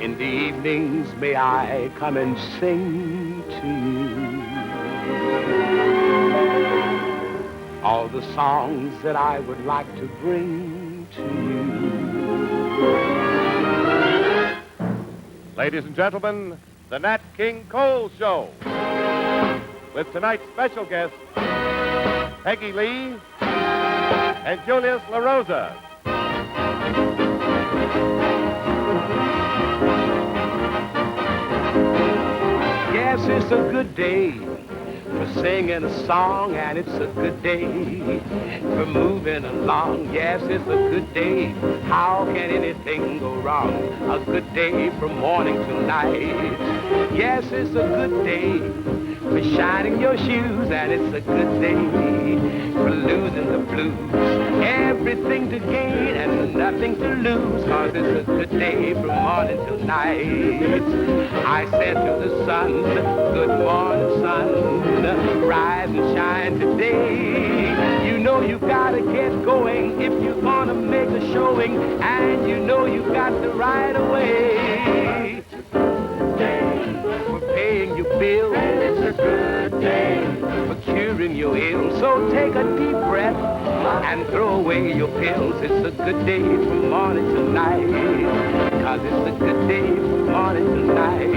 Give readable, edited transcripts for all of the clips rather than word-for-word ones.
In the evenings, may I come and sing to you all the songs that I would like to bring to you. Ladies and gentlemen, the Nat King Cole Show. With tonight's special guests, Peggy Lee and Julius LaRosa. Yes, it's a good day for singing a song, and it's a good day for moving along. Yes, it's a good day. How can anything go wrong? A good day from morning till night. Yes, it's a good day for shining your shoes, and it's a good day for losing the blues. Everything to gain and nothing to lose, 'cause it's a good day from morning till night. I said to the sun, good morning, sun, rise and shine today. You know you gotta get going if you're gonna make a showing, and you know you got the right away. For paying your bills, it's a good day for curing your ills. So take a deep breath and throw away your pills. It's a good day from morning till night, 'cause it's a good day from morning till night.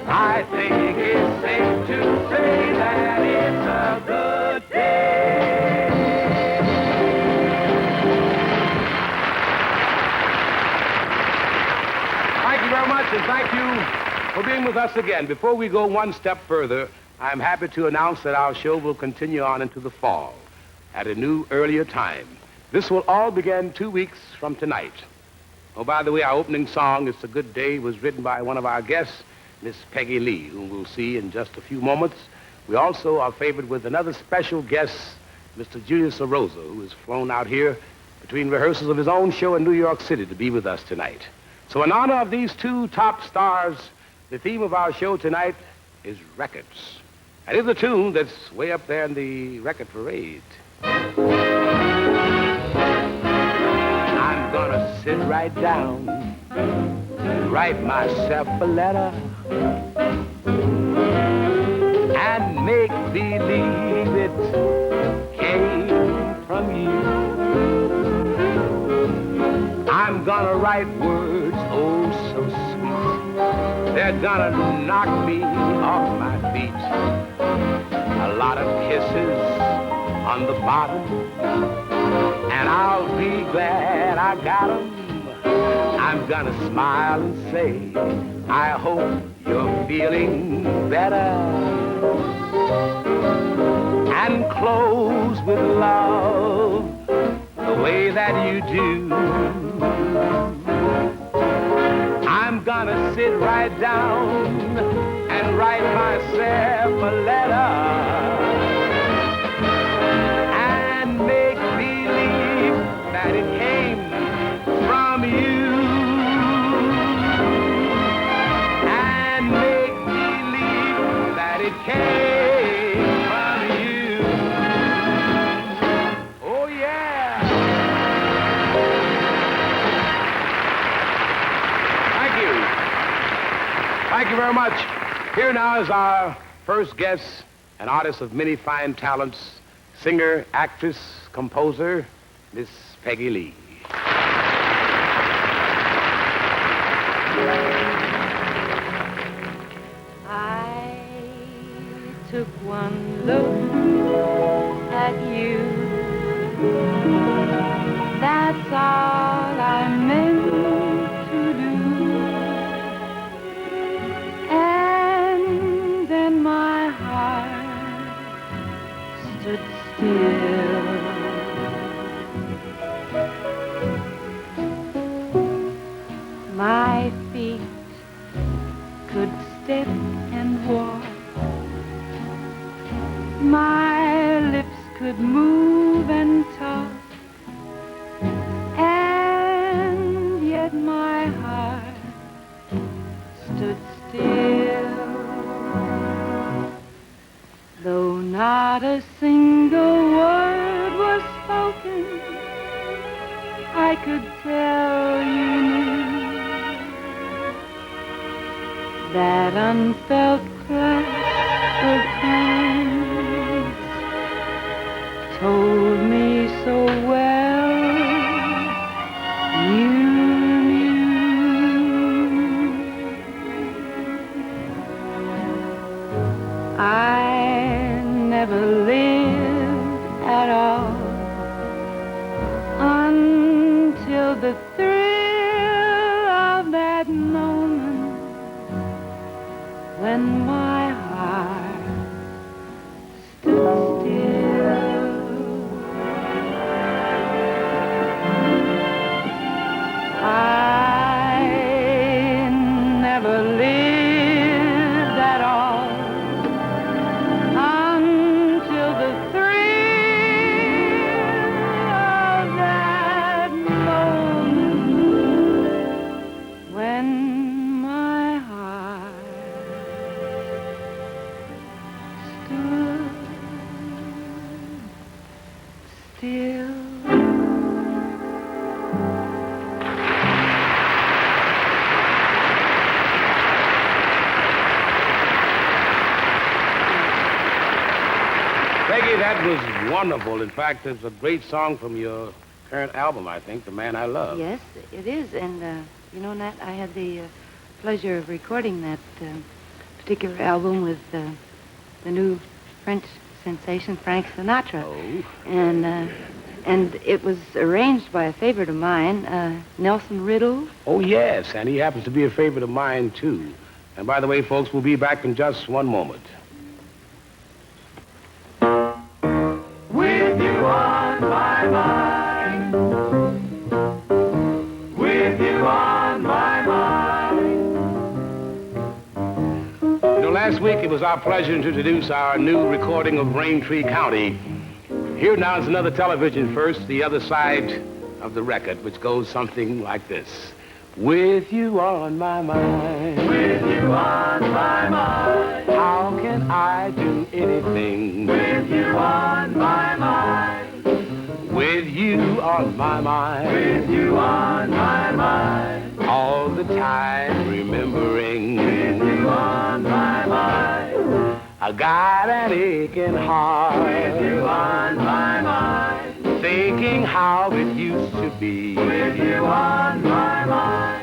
I think it's safe to say that it's a good day. Thank you very much, and thank you for being with us again. Before we go one step further, I'm happy to announce that our show will continue on into the fall at a new, earlier time. This will all begin 2 weeks from tonight. Oh, by the way, our opening song, It's a Good Day, was written by one of our guests, Miss Peggy Lee, whom we'll see in just a few moments. We also are favored with another special guest, Mr. Julius LaRosa, who has flown out here between rehearsals of his own show in New York City to be with us tonight. So in honor of these two top stars, the theme of our show tonight is records. And it's a tune that's way up there in the record parade. I'm gonna sit right down, write myself a letter, and make believe it came from you. I'm gonna write words, oh so sweet, they're gonna knock me off my feet. A lot of kisses on the bottom, and I'll be glad I got 'em. I'm gonna smile and say, I hope you're feeling better, and close with love the way that you do. I'm gonna sit right down and write myself a letter, and make believe that it came from you, and make believe that it came from you. Oh yeah. Thank you. Thank you very much. Here now is our first guest, an artist of many fine talents, singer, actress, composer, Miss Peggy Lee. I took one look at you. That's all I meant to do. And then my heart stood still. My feet could step and walk. My lips could move and talk. And yet my heart stood still. Though not a single word was spoken, I could tell you knew that unfelt clasp of hands told me so well you knew. I never lived at all until the thrill of that moment when my heart stood still. I never lived at all until the thrill of that moment when my heart stood still. Peggy, that was wonderful. In fact, it's a great song from your current album, I think, The Man I Love. Yes, it is. And, you know, Nat, I had the pleasure of recording that particular album with the new French sensation, Frank Sinatra. Oh. And it was arranged by a favorite of mine, Nelson Riddle. Oh, yes, and he happens to be a favorite of mine, too. And by the way, folks, we'll be back in just one moment. With you on my mind, with you on my mind. You know, last week it was our pleasure to introduce our new recording of Raintree County. Here now is another television first, the other side of the record, which goes something like this. With you on my mind, With you on my mind, how can I do anything? with you on my mind, With you on my mind, with you on my mind, all the time remembering. with you on my mind, I got an aching heart, with you on my mind, thinking how it used to be. with you on my mind,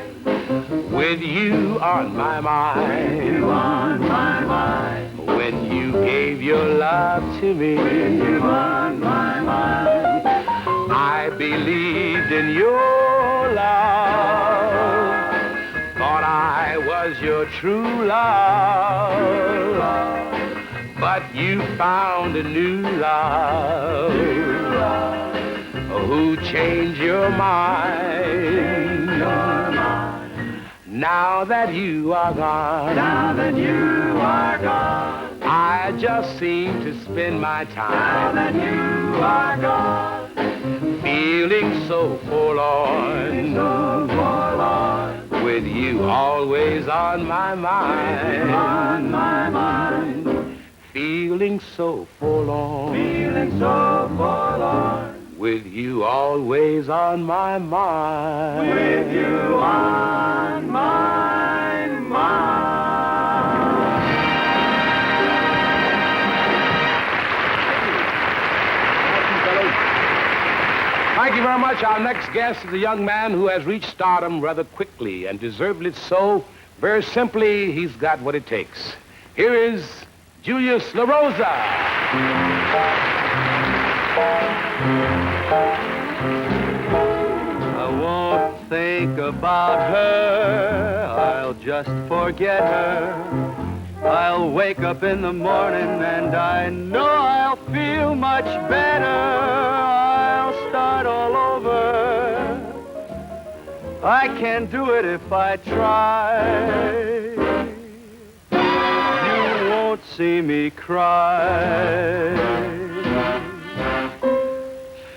With you on my with you on mind, my mind, when you gave your love to me, with you on my mind, I believed in your love, thought I was your true love, but you found a new love who changed your mind. Now that you are gone, now that you are gone, I just seem to spend my now time that you are gone, feeling so forlorn, so forlorn, with you always on my mind, on my mind, feeling so forlorn, feeling so forlorn, with you always on my mind. with you on my mind. Thank you very much. Our next guest is a young man who has reached stardom rather quickly, and deservedly so. Very simply, he's got what it takes. Here is Julius LaRosa. I won't think about her, I'll just forget her. I'll wake up in the morning and I know I'll feel much better. I'll start all over. I can't do it if I try. You won't see me cry.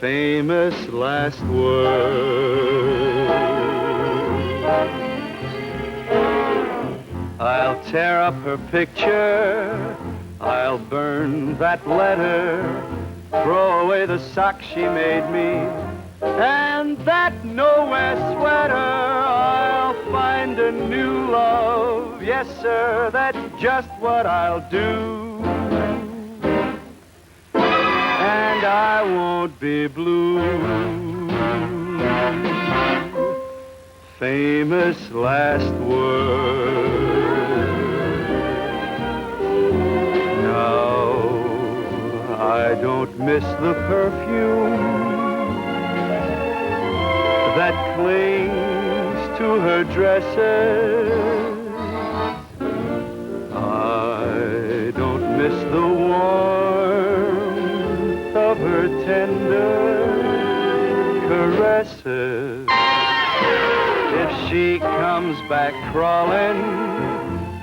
Famous last words. I'll tear up her picture, I'll burn that letter, throw away the sock she made me, and that nowhere sweater. I'll find a new love, yeah, Yes, sir, that's just what I'll do. And I won't be blue. Famous last word. Now I don't miss the perfume that clings to her dresses. I don't miss the warmth of her tender caresses. If she comes back crawling,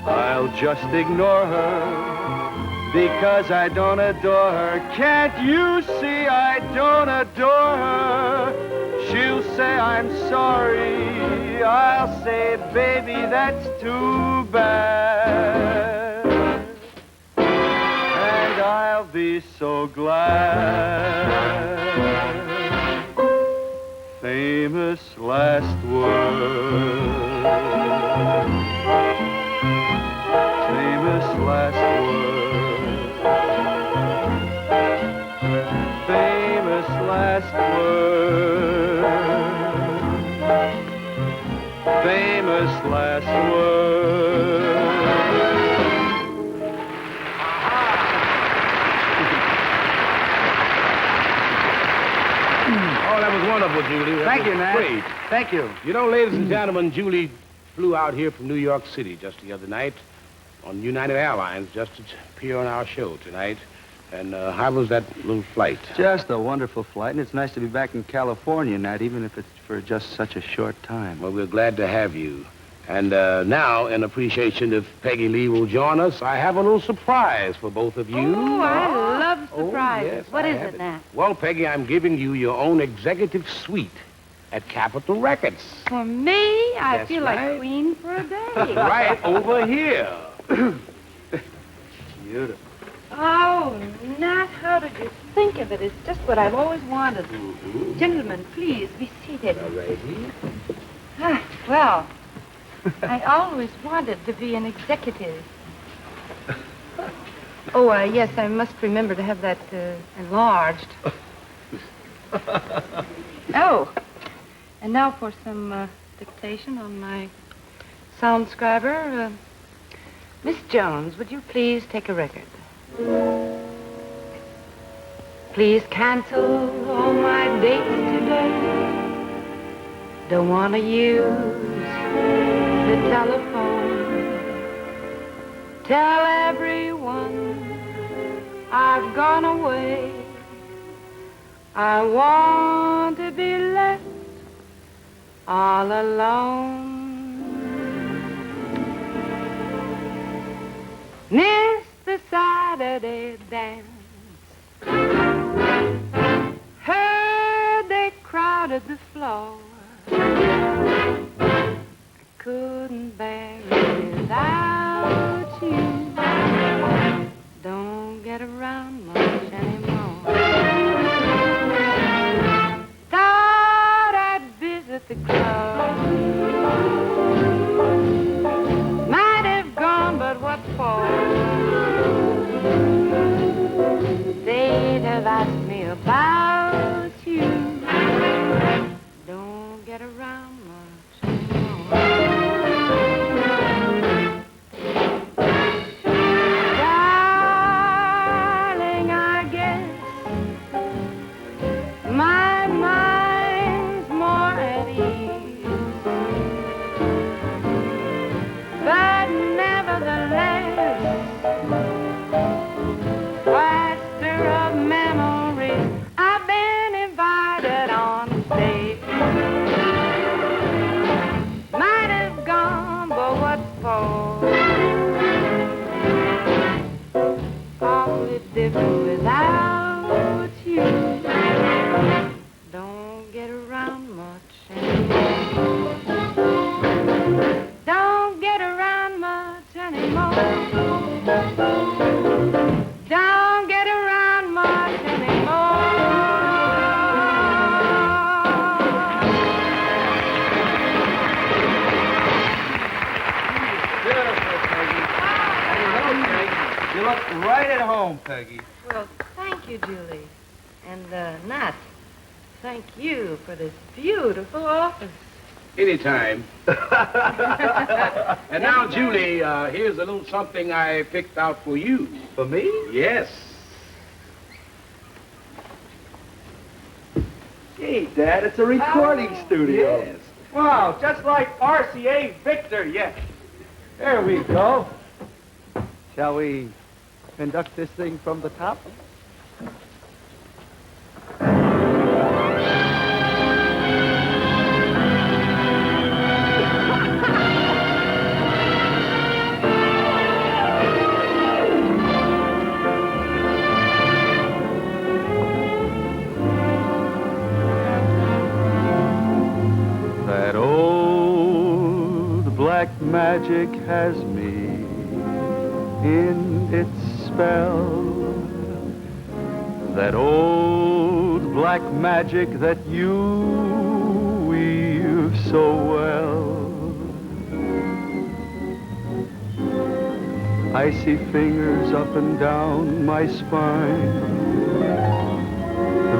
I'll just ignore her because I don't adore her. Can't you see I don't adore her? She'll say I'm sorry. I'll say, baby, that's too bad. And I'll be so glad. Famous last word. Famous last word. Famous last word. Famous last word. Oh, that was wonderful, Julie. That Thank was you, Nat. Great. Thank you. You know, ladies and gentlemen, Julie flew out here from New York City just the other night on United Airlines just to appear on our show tonight. And how was that little flight? Just a wonderful flight, and it's nice to be back in California, Nat, even if it's for just such a short time. Well, we're glad to have you. And now, in appreciation if Peggy Lee will join us, I have a little surprise for both of you. Oh, I love surprises. yes, What I is have it, Nat? Well, Peggy, I'm giving you your own executive suite at Capitol Records. For me, I That's feel right. like queen for a day. Right over here. Beautiful. Oh, Nat, how did you think of it? It's just what I've always wanted. Gentlemen, please be seated. All righty. Ah, well, I always wanted to be an executive. Oh, yes, I must remember to have that enlarged. Oh, and now for some dictation on my sound scriber. Miss Jones, would you please take a record? Please cancel all my dates today. Don't want to use the telephone. Tell everyone I've gone away. I want to be left all alone. Miss the Saturday dance. Heard they crowded the floor. I couldn't bear it without you. Don't get around much anymore. Thought I'd visit the club. Might have gone, but what for? They'd have asked me about you. Don't felt right at home, Peggy. Well, thank you, Julie. And, Nat, thank you for this beautiful office. Anytime. And now, Julie, here's a little something I picked out for you. For me? Yes. Gee, Dad, it's a recording studio. Yes. Wow, just like RCA Victor, yes. There we go. Shall we conduct this thing from the top? That old black magic has me in its spell. That old black magic that you weave so well. I see fingers up and down my spine.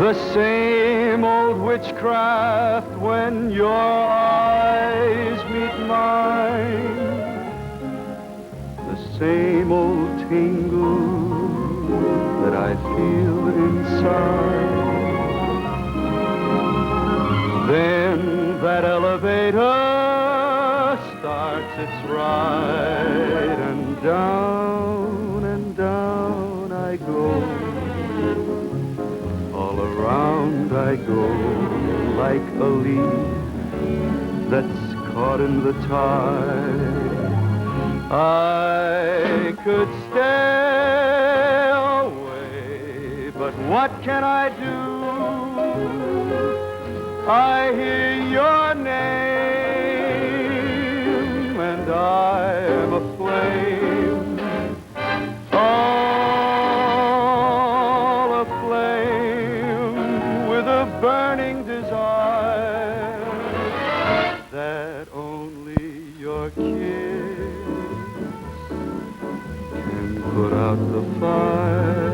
The same old witchcraft when your eyes meet mine. The same old tingle that I feel inside. Then that elevator starts its ride, and down I go. All around I go like a leaf that's caught in the tide. I could stay away, but what can I do? I hear your name and I am aflame. All aflame with a burning desire that only your kiss can put out the fire.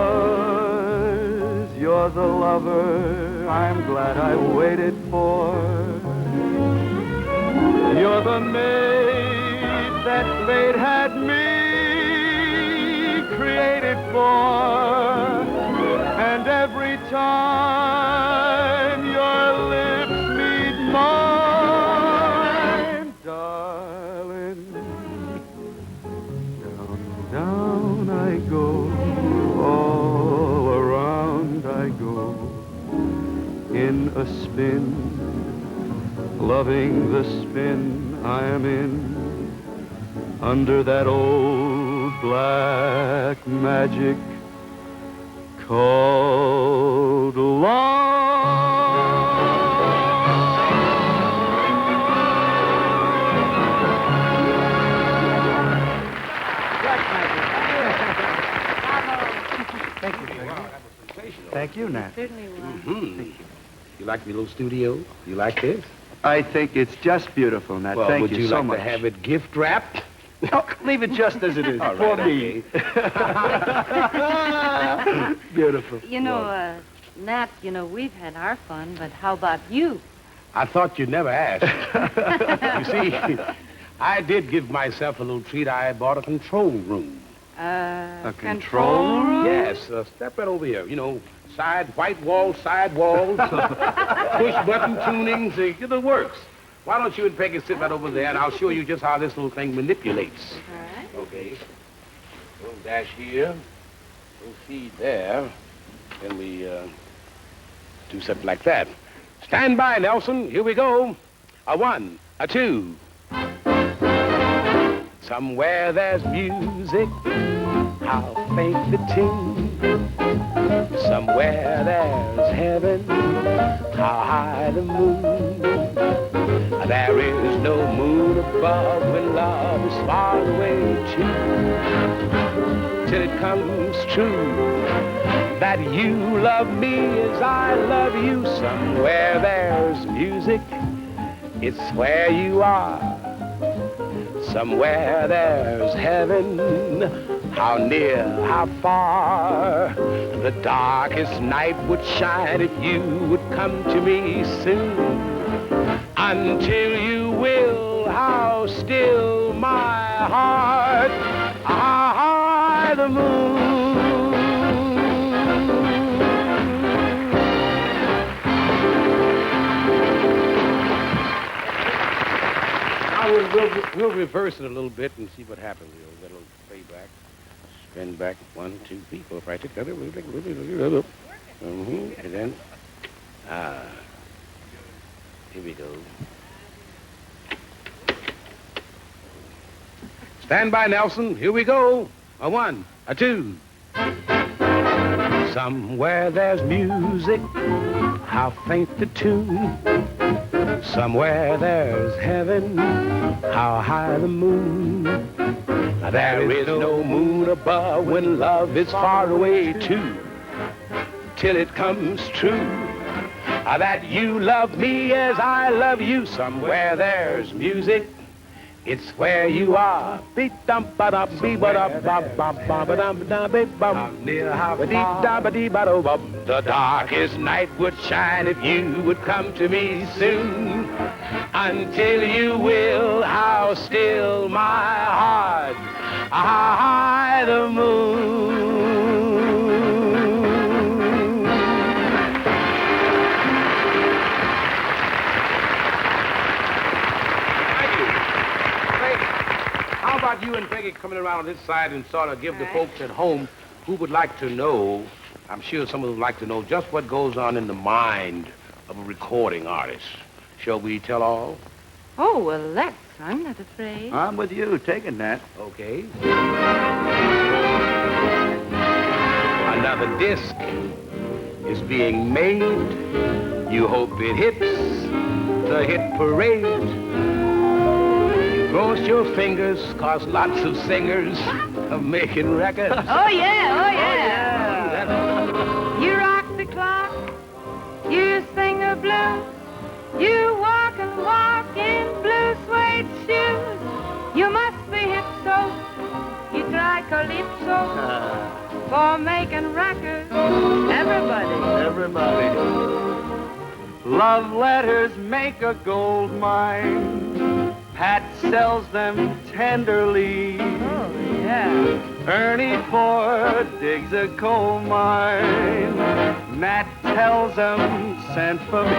'Cause you're the lover I'm glad I waited for. You're the maid that fate had me created for. And every time your lips meet mine, darling, down I go, all around I go, in a spin, loving the spin I am in, under that old black magic called love. Thank you, Peggy. Wow, that was sensational. Thank you, Nat. Certainly was. Mm-hmm. You like the little studio? You like this? I think it's just beautiful, Nat. Well, Thank would you so like much. to have it gift wrapped? Oh, leave it just as it is. All For right, me. Beautiful. You know, Nat, we've had our fun, but how about you? I thought you'd never ask. You see, I did give myself a little treat. I bought a control room. A control room? Yes, step right over here. You know, white walls, side walls, push button tunings, the works. Why don't you and Peggy sit right over there, and I'll show you just how this little thing manipulates. All right. Okay. Little dash here, little feed there, then we do something like that. Stand by, Nelson. Here we go. A 1, a 2. Somewhere there's music, how faint the tune. Somewhere there's heaven, how high the moon. There is no moon above when love is far away too. Till it comes true that you love me as I love you. Somewhere there's music, it's where you are. Somewhere there's heaven, how near, how far. The darkest night would shine if you would come to me soon. Until you will, how still my heart, ah, the moon. We'll reverse it a little bit and see what happens. We'll get a little playback. Spin back 1, 2, 3, 4, 5, 6, 7, 8. And then, here we go. Stand by, Nelson. Here we go. A 1, a 2. Somewhere there's music, how faint the tune. Somewhere there's heaven, how high the moon. There is no moon above when love is far away too. Till it comes true that you love me as I love you. Somewhere there's music, it's where you are. The darkest night would shine if you would come to me soon. Until you will, how still my heart, ah, the moon. How about you and Peggy coming around on this side and sort of give the folks at home who would like to know, I'm sure some of them would like to know just what goes on in the mind of a recording artist. Shall we tell all? Oh, well, let's. I'm not afraid. I'm with you. Take it, Nat. Okay. Another disc is being made. You hope it hits the hit parade. Cross your fingers, cause lots of singers are making records. Oh, yeah, oh, yeah. You rock the clock, you sing the blues, you walk and walk in blue suede shoes. You must be hip so, you try calypso for making records. Everybody. Love letters make a gold mine. Pat sells them tenderly. Oh, yeah. Ernie Ford digs a coal mine. Nat tells them sent for me.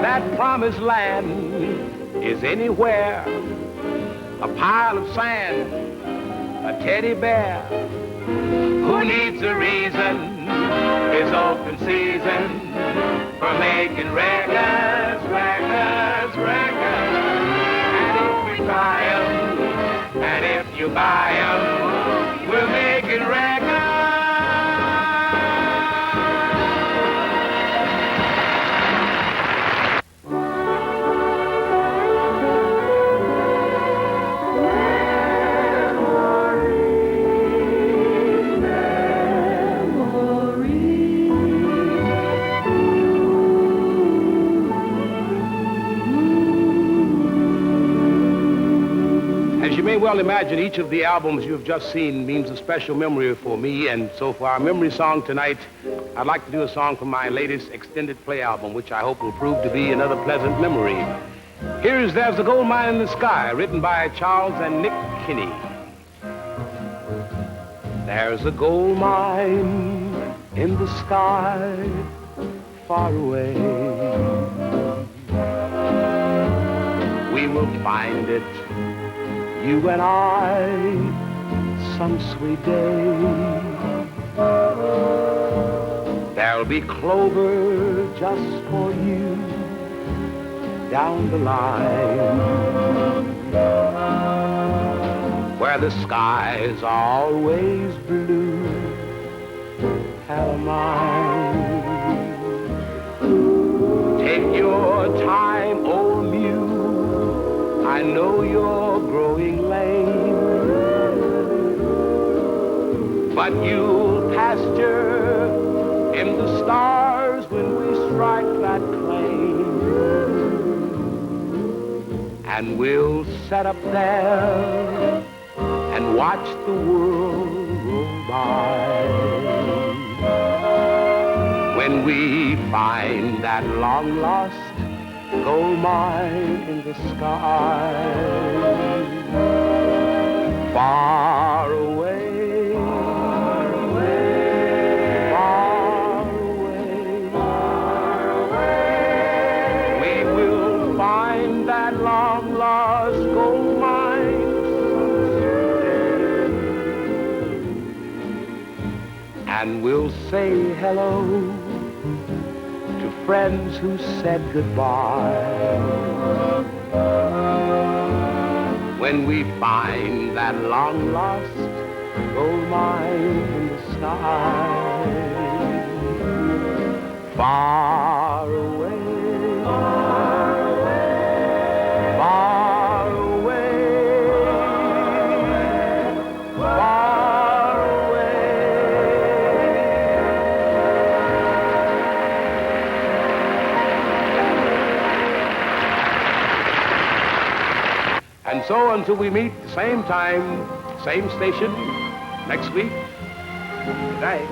That promised land is anywhere. A pile of sand, a teddy bear. Who needs a reason? It's open season for making records, records, records. Buy 'em, and if you buy 'em, we'll make it records. Well, imagine each of the albums you have just seen means a special memory for me, and so for our memory song tonight, I'd like to do a song from my latest extended play album, which I hope will prove to be another pleasant memory. Here's There's a Gold Mine in the Sky, written by Charles and Nick Kinney. There's a gold mine in the sky, far away. We will find it, you and I, some sweet day. There'll be clover just for you down the line, where the skies are always blue, Calamine. Take your time, old mule, I know you're growing lame, but you'll pasture in the stars when we strike that claim. and we'll set up there and watch the world roll by. When we find that long-lost gold mine in the sky, far away, far away, far away, far away, we will find that long-lost gold mine someday, and we'll say hello to friends who said goodbye. When we find that long-lost gold mine in the sky, far away, far away, far away, far away. And so until we meet same time, same station, next week, good night.